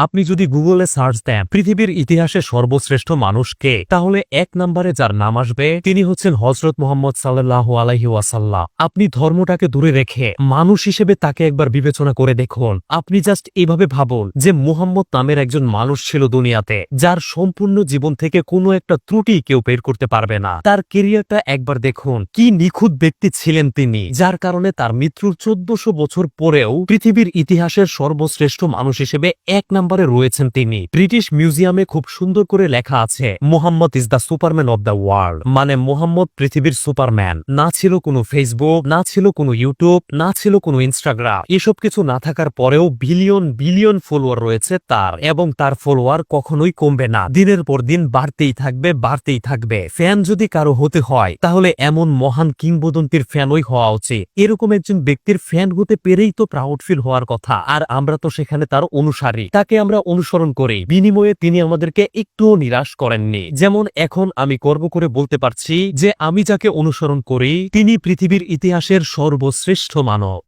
আপনি যদি গুগলে সার্চ দেন পৃথিবীর ইতিহাসে সর্বশ্রেষ্ঠ মানুষকে, তাহলে এক নম্বরে যার নাম আসবে তিনি হচ্ছেন হযরত মুহাম্মদ সাল্লাল্লাহু আলাইহি ওয়াসাল্লাম। আপনি ধর্মটাকে দূরে রেখে মানুষ হিসেবে তাকে একবার বিবেচনা করে দেখুন। আপনি জাস্ট এভাবে ভাবুন যে মুহাম্মদ নামের একজন মানুষ ছিল দুনিয়াতে, যার সম্পূর্ণ জীবন থেকে কোনো একটা ত্রুটি কেউ বের করতে পারবে না। তার কেরিয়ারটা একবার দেখুন, কি নিখুঁত ব্যক্তি ছিলেন তিনি, যার কারণে তার মৃত্যুর 1400 বছর পরেও পৃথিবীর ইতিহাসের সর্বশ্রেষ্ঠ মানুষ হিসেবে এক নম্বরে রয়েছেন তিনি। ব্রিটিশ মিউজিয়ামে খুব সুন্দর করে লেখা আছে, Muhammad is the Superman of the world, মানে মুহাম্মদ পৃথিবীর সুপারম্যান। না ছিল কোনো ফেসবুক, না ছিল কোনো ইউটিউব, না ছিল কোনো ইনস্টাগ্রাম, এসব কিছু না থাকার পরেও বিলিয়ন বিলিয়ন ফলোয়ার রয়েছে তার, এবং তার ফলোয়ার কখনোই কমবে না, দিনের পর দিন বাড়তেই থাকবে বাড়তেই থাকবে। ফ্যান যদি কারো হতে হয় তাহলে এমন মহান কিংবদন্তির ফ্যানই হওয়া উচিত। এরকম একজন ব্যক্তির ফ্যান হতে পেরেই তো প্রাউড ফিল হওয়ার কথা। আর আমরা তো সেখানে তার অনুসারী, তাকে আমরা অনুসরণ করি, বিনিময়ে তিনি আমাদেরকে একটুও নিরাশ করেননি। যেমন এখন আমি গর্ব করে বলতে পারছি যে আমি যাকে অনুসরণ করি তিনি পৃথিবীর ইতিহাসের সর্বশ্রেষ্ঠ মানব।